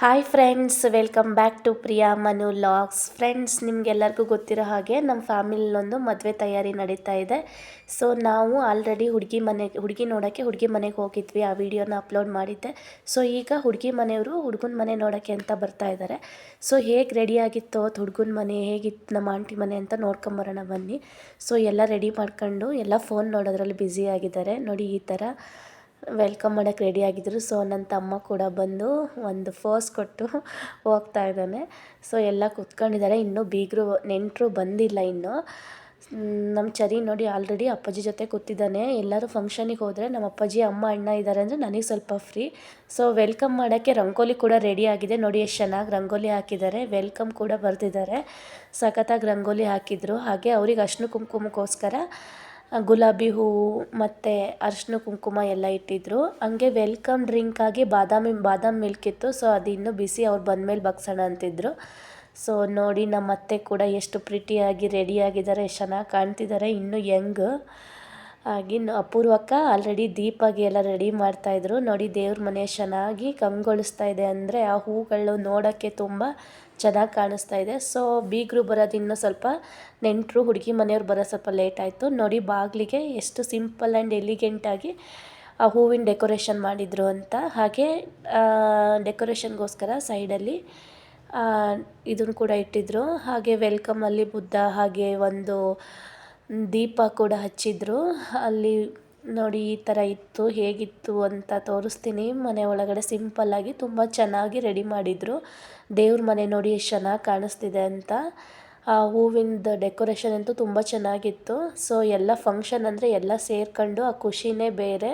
Hi friends, welcome back to Priya Manu logs. Friends, ನಿಮಗೆಲ್ಲರಿಗೂ ಗೊತ್ತಿರೋ ಹಾಗೆ ನಮ್ಮ ಫ್ಯಾಮಿಲಿಲೊಂದು ಮದುವೆ ತಯಾರಿ ನಡೀತಾ ಇದೆ. ಸೊ ನಾವು ಆಲ್ರೆಡಿ ಹುಡುಗಿ ನೋಡೋಕ್ಕೆ ಹುಡುಗಿ ಮನೆಗೆ ಹೋಗಿದ್ವಿ. ಆ ವಿಡಿಯೋನ ಅಪ್ಲೋಡ್ ಮಾಡಿದ್ದೆ. ಸೊ ಈಗ ಹುಡುಗಿ ಮನೆಯವರು ಹುಡುಗನ ಮನೆ ನೋಡೋಕ್ಕೆ ಅಂತ ಬರ್ತಾ ಇದ್ದಾರೆ. ಸೊ ಹೇಗೆ ರೆಡಿಯಾಗಿತ್ತು ಅವತ್ತು ಹುಡುಗನ ಮನೆ, ಹೇಗಿತ್ತು ನಮ್ಮ ಆಂಟಿ ಮನೆ ಅಂತ ನೋಡ್ಕೊಂಬರೋಣ ಬನ್ನಿ. ಸೊ ಎಲ್ಲ ರೆಡಿ ಮಾಡ್ಕೊಂಡು ಎಲ್ಲ ಫೋನ್ ನೋಡೋದ್ರಲ್ಲಿ ಬ್ಯುಸಿ ಆಗಿದ್ದಾರೆ. ನೋಡಿ, ಈ ಥರ ವೆಲ್ಕಮ್ ಮಾಡೋಕ್ಕೆ ರೆಡಿಯಾಗಿದ್ದರು. ಸೊ ನನ್ನ ತಮ್ಮ ಕೂಡ ಬಂದು ಒಂದು ಫೋಸ್ ಕೊಟ್ಟು ಹೋಗ್ತಾ ಇದ್ದಾನೆ. ಸೊ ಎಲ್ಲ ಕೂತ್ಕೊಂಡಿದ್ದಾರೆ. ಇನ್ನೂ ಬೀಗರು ನೆಂಟರು ಬಂದಿಲ್ಲ ಇನ್ನೂ. ನಮ್ಮ ಚರಿ ನೋಡಿ ಆಲ್ರೆಡಿ ಅಪ್ಪಾಜಿ ಜೊತೆ ಕೂತಿದ್ದಾನೆ. ಎಲ್ಲರೂ ಫಂಕ್ಷನಿಗೆ ಹೋದರೆ ನಮ್ಮ ಅಪ್ಪಾಜಿ, ಅಮ್ಮ, ಅಣ್ಣ ಇದ್ದಾರೆ ಅಂದರೆ ನನಗೆ ಸ್ವಲ್ಪ ಫ್ರೀ. ಸೊ ವೆಲ್ಕಮ್ ಮಾಡೋಕ್ಕೆ ರಂಗೋಲಿ ಕೂಡ ರೆಡಿ ಆಗಿದೆ. ನೋಡಿ ಎಷ್ಟು ಚೆನ್ನಾಗಿ ರಂಗೋಲಿ ಹಾಕಿದ್ದಾರೆ. ವೆಲ್ಕಮ್ ಕೂಡ ಬರೆದಿದ್ದಾರೆ. ಸಖತ್ತಾಗಿ ರಂಗೋಲಿ ಹಾಕಿದರು. ಹಾಗೆ ಅವ್ರಿಗೆ ಅರ್ಶಿನ ಕುಂಕುಮಕ್ಕೋಸ್ಕರ ಗುಲಾಬಿ ಹೂವು ಮತ್ತು ಅರಿಶಿನ ಕುಂಕುಮ ಎಲ್ಲ ಇಟ್ಟಿದ್ದರು. ಹಂಗೆ ವೆಲ್ಕಮ್ ಡ್ರಿಂಕಾಗಿ ಬಾದಾಮಿ ಮಿಲ್ಕ್ ಇತ್ತು. ಸೊ ಅದು ಇನ್ನೂ ಬಿಸಿ, ಅವ್ರು ಬಂದಮೇಲೆ ಬಗ್ಸೋಣ ಅಂತಿದ್ರು. ಸೊ ನೋಡಿ, ನಮ್ಮ ಅತ್ತೆ ಕೂಡ ಎಷ್ಟು ಪ್ರಿಟಿಯಾಗಿ ರೆಡಿಯಾಗಿದ್ದಾರೆ, ಎಷ್ಟು ಚೆನ್ನಾಗಿ ಕಾಣ್ತಿದ್ದಾರೆ, ಇನ್ನೂ ಯಂಗ್ ಆಗಿ. ಅಪೂರ್ವಕ್ಕ ಆಲ್ರೆಡಿ ದೀಪಾಗಿ ಎಲ್ಲ ರೆಡಿ ಮಾಡ್ತಾಯಿದ್ರು. ನೋಡಿ, ದೇವ್ರ ಮನೆ ಚೆನ್ನಾಗಿ ಕಂಗೊಳಿಸ್ತಾ ಇದೆ. ಅಂದರೆ ಆ ಹೂಗಳು ನೋಡೋಕ್ಕೆ ತುಂಬ ಚೆನ್ನಾಗಿ ಕಾಣಿಸ್ತಾ ಇದೆ. ಸೊ ಬೀಗರು ಬರೋದು ಇನ್ನೂ ಸ್ವಲ್ಪ, ನೆಂಟರು ಹುಡುಗಿ ಮನೆಯವ್ರು ಬರೋ ಸ್ವಲ್ಪ ಲೇಟ್ ಆಯಿತು. ನೋಡಿ, ಬಾಗಿಲಿಗೆ ಎಷ್ಟು ಸಿಂಪಲ್ ಆ್ಯಂಡ್ ಎಲಿಗೆಂಟಾಗಿ ಆ ಹೂವಿನ ಡೆಕೋರೇಷನ್ ಮಾಡಿದರು ಅಂತ. ಹಾಗೆ ಡೆಕೋರೇಷನ್ಗೋಸ್ಕರ ಸೈಡಲ್ಲಿ ಇದನ್ನು ಕೂಡ ಇಟ್ಟಿದ್ದರು. ಹಾಗೆ ವೆಲ್ಕಮಲ್ಲಿ ಬುದ್ಧ, ಹಾಗೆ ಒಂದು ದೀಪ ಕೂಡ ಹಚ್ಚಿದ್ರು ಅಲ್ಲಿ. ನೋಡಿ, ಈ ಥರ ಇತ್ತು. ಹೇಗಿತ್ತು ಅಂತ ತೋರಿಸ್ತೀನಿ. ಮನೆ ಒಳಗಡೆ ಸಿಂಪಲ್ಲಾಗಿ ತುಂಬ ಚೆನ್ನಾಗಿ ರೆಡಿ ಮಾಡಿದರು. ದೇವ್ರ ಮನೆ ನೋಡಿ ಎಷ್ಟು ಚೆನ್ನಾಗಿ ಕಾಣಿಸ್ತಿದೆ ಅಂತ. ಆ ಹೂವಿಂದ ಡೆಕೋರೇಷನ್ ಅಂತೂ ತುಂಬ ಚೆನ್ನಾಗಿತ್ತು. ಸೊ ಎಲ್ಲ ಫಂಕ್ಷನ್ ಅಂದರೆ ಎಲ್ಲ ಸೇರ್ಕೊಂಡು ಆ ಖುಷಿನೇ ಬೇರೆ.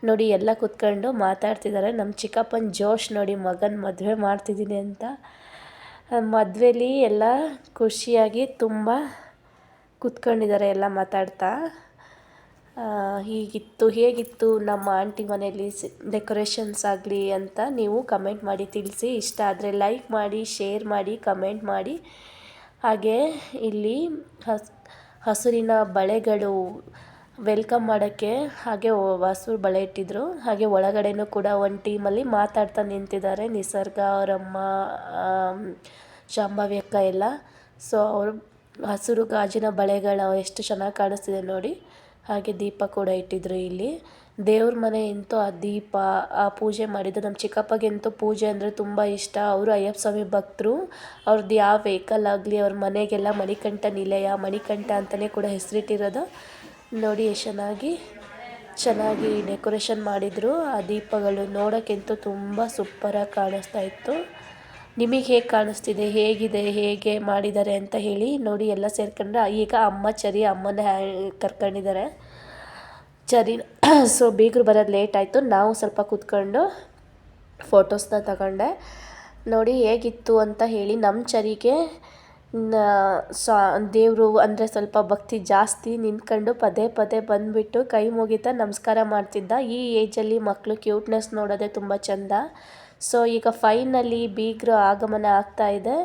ನೋಡಿ, ಎಲ್ಲ ಕೂತ್ಕೊಂಡು ಮಾತಾಡ್ತಿದ್ದಾರೆ. ನಮ್ಮ ಚಿಕ್ಕಪ್ಪನ ಜೋಶ್ ನೋಡಿ, ಮಗನ ಮದುವೆ ಮಾಡ್ತಿದ್ದೀನಿ ಅಂತ. ಮದುವೆಲಿ ಎಲ್ಲ ಖುಷಿಯಾಗಿ ತುಂಬ ಕೂತ್ಕೊಂಡಿದ್ದಾರೆ, ಎಲ್ಲ ಮಾತಾಡ್ತಾ. ಹೇಗಿತ್ತು ನಮ್ಮ ಆಂಟಿ ಮನೆಯಲ್ಲಿ ಡೆಕೋರೇಷನ್ಸ್ ಆಗಲಿ ಅಂತ ನೀವು ಕಮೆಂಟ್ ಮಾಡಿ ತಿಳಿಸಿ. ಇಷ್ಟ ಆದರೆ ಲೈಕ್ ಮಾಡಿ, ಶೇರ್ ಮಾಡಿ, ಕಮೆಂಟ್ ಮಾಡಿ. ಹಾಗೆ ಇಲ್ಲಿ ಹಸುರಿನ ಬಳೆಗಳು ವೆಲ್ಕಮ್ ಮಾಡೋಕ್ಕೆ ಹಾಗೆ ಹಸುರು ಬಳೆ ಇಟ್ಟಿದ್ರು. ಹಾಗೆ ಒಳಗಡೆನೂ ಕೂಡ ಒಂದು ಟೀಮಲ್ಲಿ ಮಾತಾಡ್ತಾ ನಿಂತಿದ್ದಾರೆ. ನಿಸರ್ಗ, ಅವರಮ್ಮ, ಶಾಂಭವಿ ಅಕ್ಕ ಎಲ್ಲ. ಸೊ ಅವರು ಹಸಿರು ಗಾಜಿನ ಬಳೆಗಳು ಎಷ್ಟು ಚೆನ್ನಾಗಿ ಕಾಣಿಸ್ತಿದೆ ನೋಡಿ. ಹಾಗೆ ದೀಪ ಕೂಡ ಇಟ್ಟಿದ್ರು ಇಲ್ಲಿ. ದೇವ್ರ ಮನೆ ಅಂತೂ ಆ ದೀಪ, ಆ ಪೂಜೆ ಮಾಡಿದ್ದು. ನಮ್ಮ ಚಿಕ್ಕಪ್ಪಗೆಂತೂ ಪೂಜೆ ಅಂದರೆ ತುಂಬ ಇಷ್ಟ. ಅವರು ಅಯ್ಯಪ್ಪ ಸ್ವಾಮಿ ಭಕ್ತರು. ಅವ್ರದ್ದು ಯಾವ ವೆಹಿಕಲ್ ಆಗಲಿ, ಅವ್ರ ಮನೆಗೆಲ್ಲ ಮಣಿಕಂಠ ನಿಲಯ, ಮಣಿಕಂಠ ಅಂತಲೇ ಕೂಡ ಹೆಸರಿಟ್ಟಿರೋದು. ನೋಡಿ ಎಷ್ಟು ಚೆನ್ನಾಗಿ ಡೆಕೋರೇಷನ್ ಮಾಡಿದರು. ಆ ದೀಪಗಳು ನೋಡೋಕ್ಕಂತೂ ತುಂಬ ಸೂಪರಾಗಿ ಕಾಣಿಸ್ತಾ ಇತ್ತು. ನಿಮಗೆ ಹೇಗೆ ಕಾಣಿಸ್ತಿದೆ, ಹೇಗೆ ಮಾಡಿದ್ದಾರೆ ಅಂತ ಹೇಳಿ. ನೋಡಿ, ಎಲ್ಲ ಸೇರ್ಕೊಂಡ್ರೆ ಈಗ ಅಮ್ಮ ಚರಿ ಅಮ್ಮನ ಕರ್ಕೊಂಡಿದ್ದಾರೆ ಚರಿ. ಸೊ ಬೀಗರು ಬರೋದು ಲೇಟ್ ಆಯಿತು. ನಾವು ಸ್ವಲ್ಪ ಕೂತ್ಕೊಂಡು ಫೋಟೋಸ್ನ ತಗೊಂಡೆ. ನೋಡಿ ಹೇಗಿತ್ತು ಅಂತ ಹೇಳಿ. ನಮ್ಮ ಚರಿಗೆ ದೇವರು ಅಂದರೆ ಸ್ವಲ್ಪ ಭಕ್ತಿ ಜಾಸ್ತಿ. ನಿಂತ್ಕೊಂಡು ಪದೇ ಪದೇ ಬಂದುಬಿಟ್ಟು ಕೈ ಮುಗಿತಾ ನಮಸ್ಕಾರ ಮಾಡ್ತಿದ್ದ. ಈ ಏಜಲ್ಲಿ ಮಕ್ಕಳು ಕ್ಯೂಟ್ನೆಸ್ ನೋಡೋದೇ ತುಂಬ ಚೆಂದ. ಸೊ ಈಗ ಫೈನಲಿ ಬೀಗರು ಆಗಮನ ಆಗ್ತಾ ಇದೆ.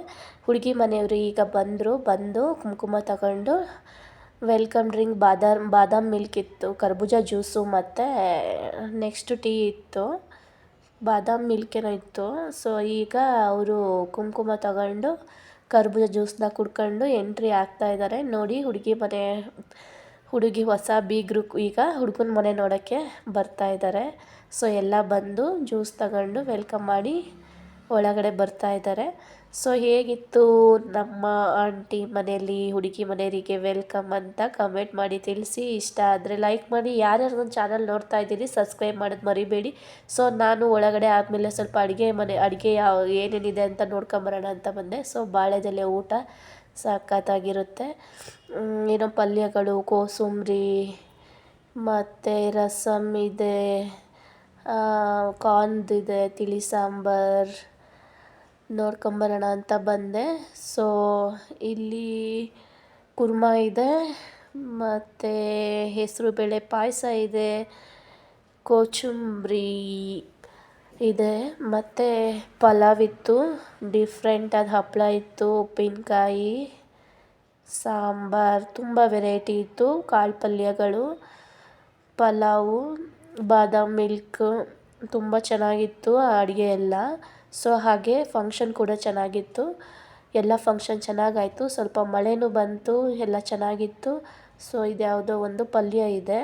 ಹುಡುಗಿ ಮನೆಯವರು ಈಗ ಬಂದು ಕುಂಕುಮ ತಗೊಂಡು ವೆಲ್ಕಮ್ ಡ್ರಿಂಕ್ ಬಾದಾಮ್ ಮಿಲ್ಕ್ ಇತ್ತು, ಕರ್ಬೂಜ ಜ್ಯೂಸು ಮತ್ತು ನೆಕ್ಸ್ಟ್ ಟೀ ಇತ್ತು, ಬಾದಾಮ್ ಮಿಲ್ಕೇನೋ ಇತ್ತು. ಸೊ ಈಗ ಅವರು ಕುಂಕುಮ ತಗೊಂಡು ಕರ್ಬೂಜ ಜ್ಯೂಸನ್ನ ಕುಡ್ಕೊಂಡು ಎಂಟ್ರಿ ಆಗ್ತಾ ಇದ್ದಾರೆ. ನೋಡಿ, ಹುಡುಗಿ ಹೊಸ ಬೀಗರು ಈಗ ಹುಡುಗನ ಮನೆ ನೋಡೋಕ್ಕೆ ಬರ್ತಾ ಇದ್ದಾರೆ. ಸೊ ಎಲ್ಲ ಬಂದು ಜ್ಯೂಸ್ ತಗೊಂಡು ವೆಲ್ಕಮ್ ಮಾಡಿ ಒಳಗಡೆ ಬರ್ತಾ ಇದ್ದಾರೆ. ಸೊ ಹೇಗಿತ್ತು ನಮ್ಮ ಆಂಟಿ ಮನೆಯಲ್ಲಿ ಹುಡುಗಿ ಮನೆಯವರಿಗೆ ವೆಲ್ಕಮ್ ಅಂತ ಕಮೆಂಟ್ ಮಾಡಿ ತಿಳಿಸಿ. ಇಷ್ಟ ಆದರೆ ಲೈಕ್ ಮಾಡಿ. ಯಾರ್ಯಾರು ನನ್ನ ಚಾನಲ್ ನೋಡ್ತಾ ಇದ್ದೀರಿ ಸಬ್ಸ್ಕ್ರೈಬ್ ಮಾಡೋದು ಮರಿಬೇಡಿ. ಸೊ ನಾನು ಒಳಗಡೆ ಆದಮೇಲೆ ಸ್ವಲ್ಪ ಅಡುಗೆ ಏನೇನಿದೆ ಅಂತ ನೋಡ್ಕೊಂಬರೋಣ ಅಂತ ಬಂದೆ. ಸೊ ಬಾಳೆದೆಲೆ ಊಟ ಸಖತ್ತಾಗಿರುತ್ತೆ. ಏನೋ ಪಲ್ಯಗಳು, ಕೋಸಂಬರಿ ಮತ್ತು ರಸಮ್ ಇದೆ, ಕಾರ್ನ್ದಿದೆ, ತಿಳಿ ಸಾಂಬಾರು ನೋಡ್ಕೊಂಬರೋಣ ಅಂತ ಬಂದೆ. ಸೊ ಇಲ್ಲಿ ಕುರ್ಮಾ ಇದೆ, ಮತ್ತು ಹೆಸರು ಬೇಳೆ ಪಾಯಸ ಇದೆ, ಕೋಚುಂಬ್ರಿ ಇದೆ, ಮತ್ತು ಪಲಾವ್ ಇತ್ತು, ಡಿಫ್ರೆಂಟಾದ ಹಪ್ಪಳ ಇತ್ತು, ಉಪ್ಪಿನಕಾಯಿ, ಸಾಂಬಾರು, ತುಂಬ ವೆರೈಟಿ ಇತ್ತು, ಕಾಳು ಪಲ್ಯಗಳು, ಪಲಾವು, ಬಾದಾಮ್ ಮಿಲ್ಕ್. ತುಂಬ ಚೆನ್ನಾಗಿತ್ತು ಅಡುಗೆ ಎಲ್ಲ. ಸೊ ಹಾಗೆ ಫಂಕ್ಷನ್ ಕೂಡ ಚೆನ್ನಾಗಿತ್ತು. ಎಲ್ಲ ಫಂಕ್ಷನ್ ಚೆನ್ನಾಗಾಯಿತು. ಸ್ವಲ್ಪ ಮಳೆನೂ ಬಂತು, ಎಲ್ಲ ಚೆನ್ನಾಗಿತ್ತು. ಸೊ ಇದ್ಯಾವುದೋ ಒಂದು ಪಲ್ಯ ಇದೆ,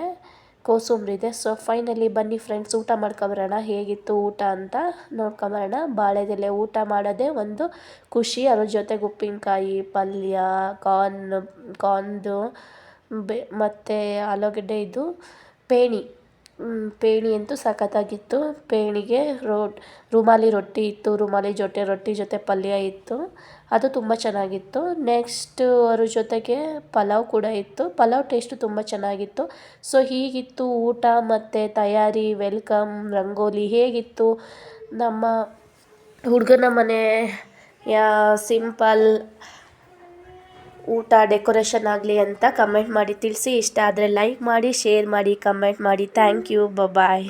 ಕೋಸಂಬರಿ ಇದೆ. ಸೊ ಫೈನಲಿ ಬನ್ನಿ ಫ್ರೆಂಡ್ಸ್, ಊಟ ಮಾಡ್ಕೊಬರೋಣ. ಹೇಗಿತ್ತು ಊಟ ಅಂತ ನೋಡ್ಕೊಂಬರೋಣ. ಬಾಳೆದೆಲೆ ಊಟ ಮಾಡೋದೇ ಒಂದು ಖುಷಿ. ಅದ್ರ ಜೊತೆಗೆ ಉಪ್ಪಿನಕಾಯಿ, ಪಲ್ಯ, ಕಾರ್ನ್ದು ಮತ್ತು ಆಲೂಗಡ್ಡೆ ಇದು ಪೇಣಿ. ಪೇಣಿ ಅಂತೂ ಸಖತ್ತಾಗಿತ್ತು. ಪೇಣಿಗೆ ರುಮಾಲಿ ರೊಟ್ಟಿ ಇತ್ತು, ರೊಟ್ಟಿ ಜೊತೆ ಪಲ್ಯ ಇತ್ತು, ಅದು ತುಂಬ ಚೆನ್ನಾಗಿತ್ತು. ನೆಕ್ಸ್ಟು ಅದ್ರ ಜೊತೆಗೆ ಪಲಾವ್ ಕೂಡ ಇತ್ತು. ಪಲಾವ್ ಟೇಸ್ಟು ತುಂಬ ಚೆನ್ನಾಗಿತ್ತು. ಸೊ ಹೀಗಿತ್ತು ಊಟ ಮತ್ತು ತಯಾರಿ. ವೆಲ್ಕಮ್, ರಂಗೋಲಿ ಹೇಗಿತ್ತು ನಮ್ಮ ಹುಡುಗನ ಮನೆ ಸಿಂಪಲ್ ಊಟ ಡೆಕೋರೇಷನ್ ಆಗಲಿ ಅಂತ ಕಮೆಂಟ್ ಮಾಡಿ ತಿಳಿಸಿ. ಇಷ್ಟ ಆದರೆ ಲೈಕ್ ಮಾಡಿ, ಶೇರ್ ಮಾಡಿ, ಕಮೆಂಟ್ ಮಾಡಿ. Thank you. ಬಾಯ್.